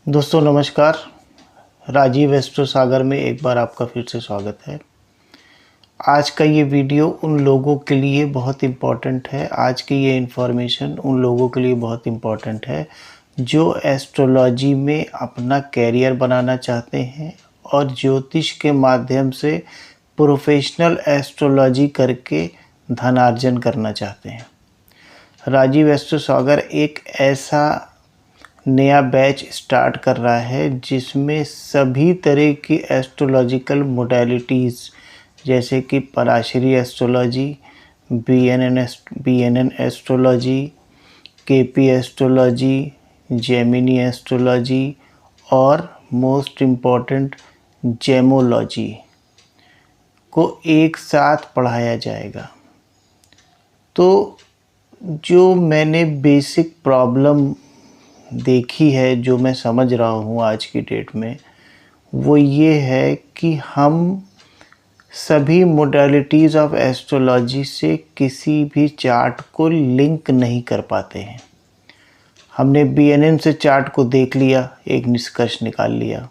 दोस्तों नमस्कार। राजीव एस्ट्रो सागर में एक बार आपका फिर से स्वागत है। आज का ये वीडियो उन लोगों के लिए बहुत इम्पोर्टेंट है। आज की ये इन्फॉर्मेशन उन लोगों के लिए बहुत इम्पोर्टेंट है जो एस्ट्रोलॉजी में अपना कैरियर बनाना चाहते हैं और ज्योतिष के माध्यम से प्रोफेशनल एस्ट्रोलॉजी करके धनार्जन करना चाहते हैं। राजीव एस्ट्रो सागर एक ऐसा नया बैच स्टार्ट कर रहा है जिसमें सभी तरह की एस्ट्रोलॉजिकल मोडेलिटीज़ जैसे कि Parashari astrology, BNN astrology, KP astrology, Jaimini astrology और मोस्ट इम्पॉर्टेंट जेमोलॉजी को एक साथ पढ़ाया जाएगा। तो जो मैंने बेसिक प्रॉब्लम देखी है, जो मैं समझ रहा हूँ आज की डेट में, वो ये है कि हम सभी मोडालिटीज़ ऑफ एस्ट्रोलॉजी से किसी भी चार्ट को लिंक नहीं कर पाते हैं। हमने बीएनएन से चार्ट को देख लिया, एक निष्कर्ष निकाल लिया।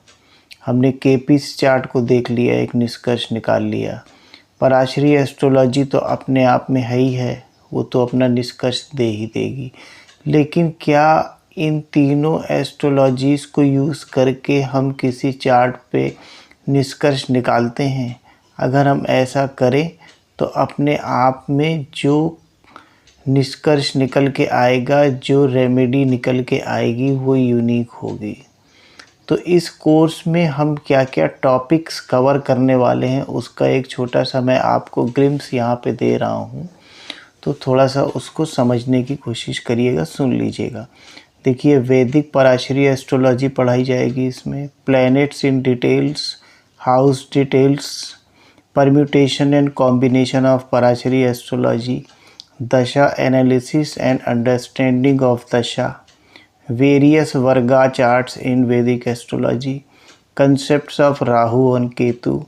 हमने केपी से चार्ट को देख लिया, एक निष्कर्ष निकाल लिया। पराशरी एस्ट्रोलॉजी तो अपने आप में है ही है, वो तो अपना निष्कर्ष दे ही देगी। लेकिन क्या इन तीनों एस्ट्रोलॉजीज़ को यूज़ करके हम किसी चार्ट पे निष्कर्ष निकालते हैं? अगर हम ऐसा करें तो अपने आप में जो निष्कर्ष निकल के आएगा, जो रेमेडी निकल के आएगी, वो यूनिक होगी। तो इस कोर्स में हम क्या क्या टॉपिक्स कवर करने वाले हैं उसका एक छोटा सा मैं आपको ग्लिम्स यहाँ पे दे रहा हूँ, तो थोड़ा सा उसको समझने की कोशिश करिएगा, सुन लीजिएगा। देखिए, वैदिक पराशरी एस्ट्रोलॉजी पढ़ाई जाएगी इसमें, planets in details, house details, permutation and combination of Parashari astrology, dasha analysis and understanding of dasha, various varga charts in Vedic astrology, concepts of Rahu और केतु।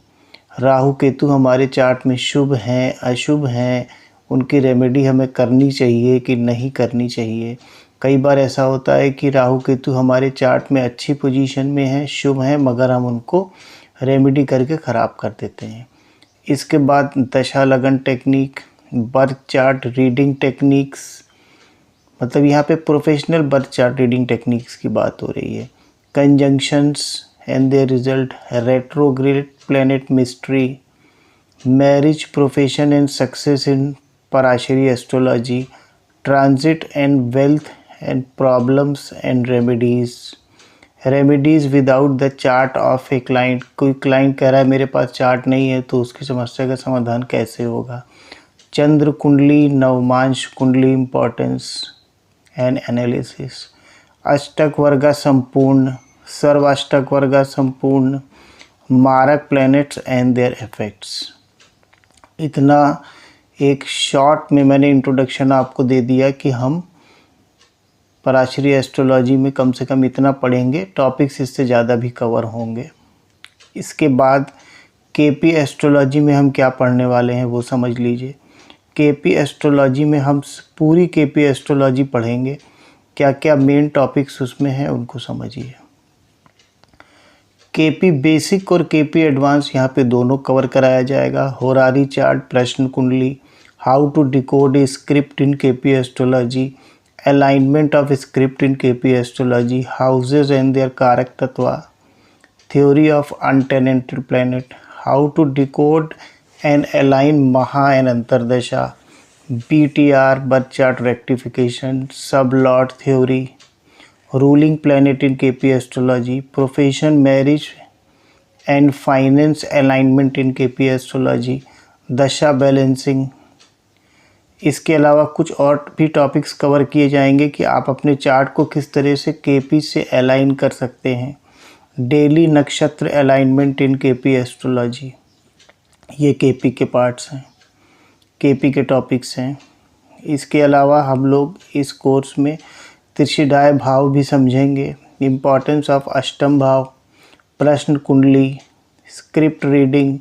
राहु केतु हमारे चार्ट में शुभ हैं, अशुभ हैं, उनकी रेमेडी हमें करनी चाहिए कि नहीं करनी चाहिए। कई बार ऐसा होता है कि राहु केतु हमारे चार्ट में अच्छी पोजीशन में हैं, शुभ हैं, मगर हम उनको रेमेडी करके ख़राब कर देते हैं। इसके बाद dasha lagna technique, birth chart reading techniques, मतलब यहाँ पे professional birth chart reading techniques की बात हो रही है। Conjunctions and their result, retrograde planet mystery, marriage profession and success in Parashari astrology, transit and wealth and problems and remedies without the chart of a client। कोई client कह रहा है मेरे पास चार्ट नहीं है, तो उसकी समस्या का समाधान कैसे होगा। चंद्र कुंडली, नवमांश कुंडली इम्पोर्टेंस एंड एनालिसिस, अष्टक वर्गा संपूर्ण, सर्वाष्टक वर्गा संपूर्ण, मारक प्लैनेट्स एंड देयर इफेक्ट्स। इतना एक शॉर्ट में मैंने इंट्रोडक्शन आपको दे दिया कि हम पराशरी एस्ट्रोलॉजी में कम से कम इतना पढ़ेंगे, टॉपिक्स इससे ज़्यादा भी कवर होंगे। इसके बाद केपी एस्ट्रोलॉजी में हम क्या पढ़ने वाले हैं वो समझ लीजिए। केपी एस्ट्रोलॉजी में हम पूरी केपी एस्ट्रोलॉजी पढ़ेंगे, क्या क्या मेन टॉपिक्स उसमें हैं उनको समझिए। केपी बेसिक और केपी एडवांस यहाँ पे दोनों कवर कराया जाएगा। होरारी चार्ट, प्रश्न कुंडली, how to decode a script in KP astrology, alignment of script in KP astrology, houses and their karak tattva, theory of untenanted planet, how to decode and align Maha and Antardasha, BTR birth chart rectification, sublot theory, ruling planet in KP astrology, profession, marriage and finance alignment in KP astrology, dasha balancing। इसके अलावा कुछ और भी topics cover किए जाएंगे कि आप अपने चार्ट को किस तरह से केपी से अलाइन कर सकते हैं। डेली नक्षत्र अलाइनमेंट इन केपी एस्ट्रोलॉजी, ये केपी के पार्ट्स हैं, केपी के टॉपिक्स हैं। इसके अलावा हम लोग इस कोर्स में त्रिशिदाय भाव भी समझेंगे, इम्पॉर्टेंस ऑफ अष्टम भाव, प्रश्न कुंडली, script reading,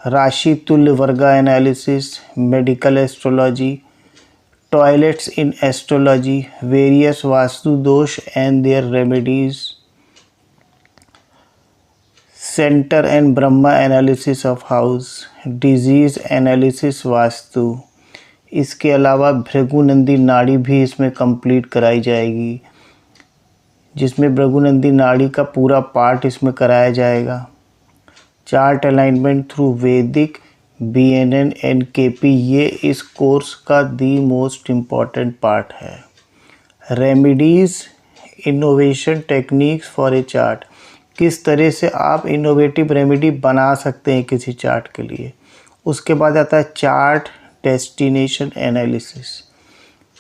rashi tulya varga analysis, medical astrology, toilets in astrology, various vastu dosh and their remedies, centre and Brahma analysis of house, disease analysis vastu. इसके अलावा भृगुनंदी नाड़ी भी इसमें कंप्लीट कराई जाएगी, जिसमें भृगुनंदी नाड़ी का पूरा पार्ट इसमें कराया जाएगा। चार्ट अलाइनमेंट थ्रू वैदिक, BNN एंड KP, ये इस कोर्स का दी मोस्ट इम्पॉर्टेंट पार्ट है। Remedies, innovation techniques for a chart, किस तरह से आप इनोवेटिव रेमेडी बना सकते हैं किसी चार्ट के लिए। उसके बाद आता है chart destination analysis.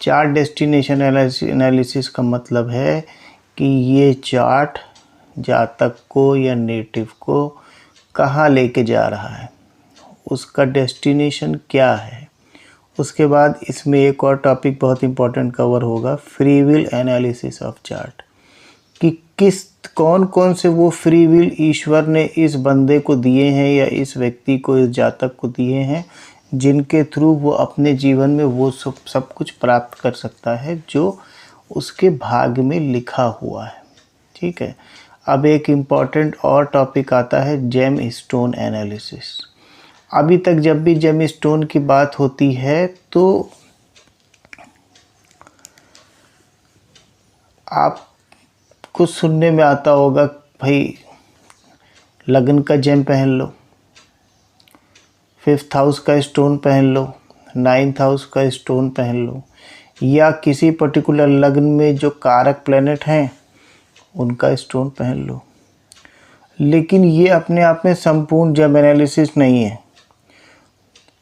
Chart destination analysis का मतलब है कि ये चार्ट जातक को या नेटिव को कहाँ लेके जा रहा है, उसका डेस्टिनेशन क्या है। उसके बाद इसमें एक और टॉपिक बहुत इंपॉर्टेंट कवर होगा, free will analysis of chart, कि कौन कौन से वो फ्री विल ईश्वर ने इस बंदे को दिए हैं या इस व्यक्ति को, इस जातक को दिए हैं, जिनके थ्रू वो अपने जीवन में वो सब कुछ प्राप्त कर सकता है जो उसके भाग्य में लिखा हुआ है। ठीक है। अब एक इम्पॉर्टेंट और टॉपिक आता है जेम स्टोन एनालिसिस। अभी तक जब भी जेम स्टोन की बात होती है तो आपको सुनने में आता होगा भाई लगन का जेम पहन लो, 5th हाउस का स्टोन पहन लो, 9th हाउस का स्टोन पहन लो, या किसी पर्टिकुलर लग्न में जो कारक प्लेनेट हैं उनका स्टोन पहन लो। लेकिन ये अपने आप में संपूर्ण जेम एनालिसिस नहीं है।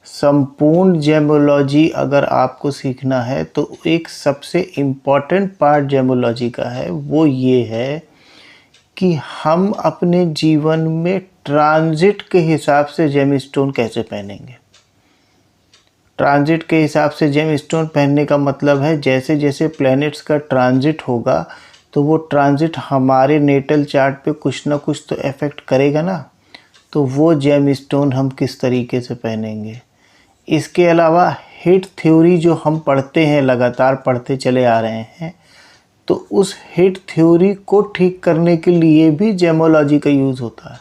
संपूर्ण जेमोलॉजी अगर आपको सीखना है तो एक सबसे इम्पॉर्टेंट पार्ट जेमोलॉजी का है, वो ये है कि हम अपने जीवन में ट्रांजिट के हिसाब से जेम स्टोन कैसे पहनेंगे। ट्रांजिट के हिसाब से जेम स्टोन पहनने का मतलब है जैसे जैसे प्लैनेट्स का ट्रांजिट होगा तो वो ट्रांजिट हमारे नेटल चार्ट पे कुछ ना कुछ तो इफ़ेक्ट करेगा ना, तो वो जेम स्टोन हम किस तरीके से पहनेंगे। इसके अलावा हिट थ्योरी जो हम पढ़ते हैं, लगातार पढ़ते चले आ रहे हैं, तो उस हिट थ्योरी को ठीक करने के लिए भी जेमोलॉजी का यूज़ होता है।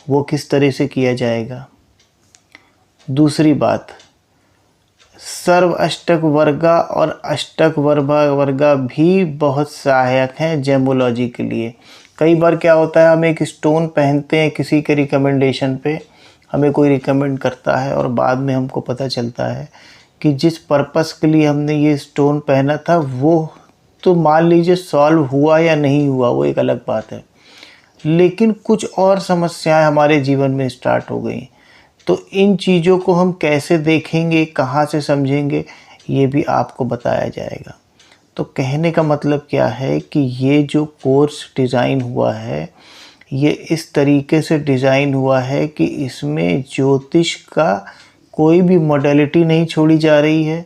वो किस तरह से किया जाएगा। दूसरी बात, सर्व अष्टक वर्गा और अष्टक वर्गा भी बहुत सहायक हैं जेमोलॉजी के लिए। कई बार क्या होता है, हम एक स्टोन पहनते हैं किसी के रिकमेंडेशन पे, हमें कोई रिकमेंड करता है और बाद में हमको पता चलता है कि जिस पर्पस के लिए हमने ये स्टोन पहना था वो तो मान लीजिए सॉल्व हुआ या नहीं हुआ, वो एक अलग बात है, लेकिन कुछ और समस्याएं हमारे जीवन में स्टार्ट हो गई। तो इन चीज़ों को हम कैसे देखेंगे, कहाँ से समझेंगे, ये भी आपको बताया जाएगा। तो कहने का मतलब क्या है कि ये जो कोर्स डिज़ाइन हुआ है ये इस तरीके से डिज़ाइन हुआ है कि इसमें ज्योतिष का कोई भी मॉडलिटी नहीं छोड़ी जा रही है,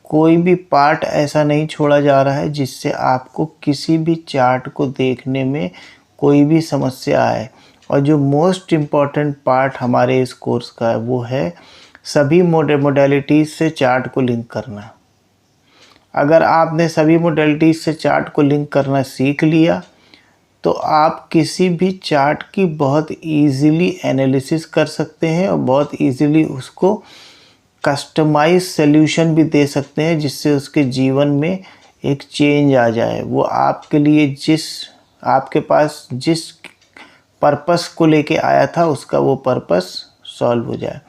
कोई भी पार्ट ऐसा नहीं छोड़ा जा रहा है जिससे आपको किसी भी चार्ट को देखने में कोई भी समस्या आए। और जो मोस्ट इम्पॉर्टेंट पार्ट हमारे इस कोर्स का है वो है सभी मोडेलिटीज़ से चार्ट को लिंक करना। अगर आपने सभी मोडेलिटीज़ से चार्ट को लिंक करना सीख लिया तो आप किसी भी चार्ट की बहुत इजीली एनालिसिस कर सकते हैं और बहुत इजीली उसको कस्टमाइज सॉल्यूशन भी दे सकते हैं, जिससे उसके जीवन में एक चेंज आ जाए। वो आपके लिए आपके पास जिस पर्पस को लेके आया था उसका वो पर्पस सॉल्व हो जाए।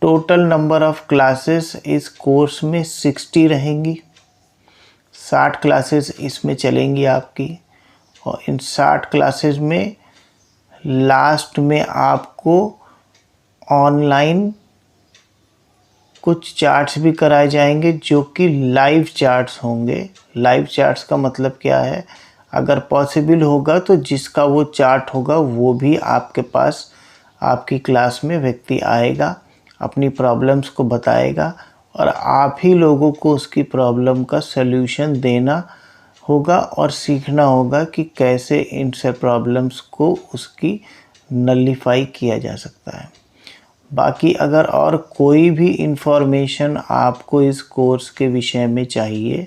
टोटल नंबर ऑफ़ क्लासेस इस कोर्स में 60 रहेंगी, 60 क्लासेस इसमें चलेंगी आपकी। और इन 60 क्लासेस में लास्ट में आपको ऑनलाइन कुछ चार्ट्स भी कराए जाएंगे जो कि लाइव चार्ट्स होंगे। लाइव चार्ट्स का मतलब क्या है, अगर पॉसिबल होगा तो जिसका वो चार्ट होगा वो भी आपके पास आपकी क्लास में व्यक्ति आएगा, अपनी प्रॉब्लम्स को बताएगा और आप ही लोगों को उसकी प्रॉब्लम का सल्यूशन देना होगा और सीखना होगा कि कैसे इन सब प्रॉब्लम्स को उसकी नलिफाई किया जा सकता है। बाकी अगर और कोई भी इन्फॉर्मेशन आपको इस कोर्स के विषय में चाहिए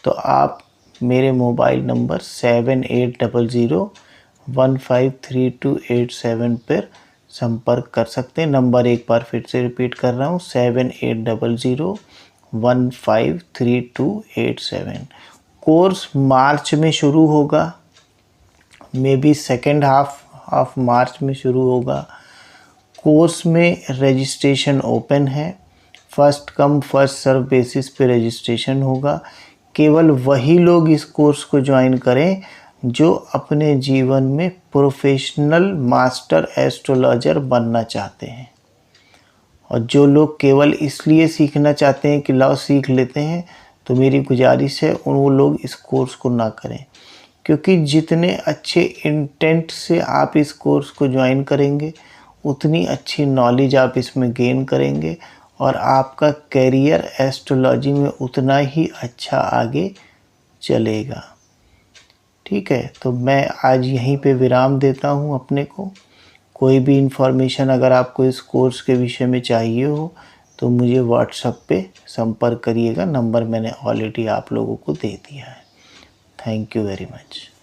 तो आप मेरे मोबाइल नंबर 7800153287 पर संपर्क कर सकते हैं। नंबर एक बार फिर से रिपीट कर रहा हूँ, 7800153287। कोर्स मार्च में शुरू होगा, maybe second half of March में शुरू होगा। कोर्स में रजिस्ट्रेशन ओपन है, first come first serve basis पे रजिस्ट्रेशन होगा। केवल वही लोग इस कोर्स को ज्वाइन करें जो अपने जीवन में प्रोफेशनल मास्टर एस्ट्रोलॉजर बनना चाहते हैं, और जो लोग केवल इसलिए सीखना चाहते हैं कि लाओ सीख लेते हैं, तो मेरी गुजारिश है वो लोग इस कोर्स को ना करें। क्योंकि जितने अच्छे इंटेंट से आप इस कोर्स को ज्वाइन करेंगे उतनी अच्छी नॉलेज आप इसमें गेन करेंगे और आपका करियर एस्ट्रोलॉजी में उतना ही अच्छा आगे चलेगा। ठीक है, तो मैं आज यहीं पे विराम देता हूँ अपने को। कोई भी इन्फॉर्मेशन अगर आपको इस कोर्स के विषय में चाहिए हो तो मुझे व्हाट्सएप पे संपर्क करिएगा। नंबर मैंने ऑलरेडी आप लोगों को दे दिया है। Thank you very much.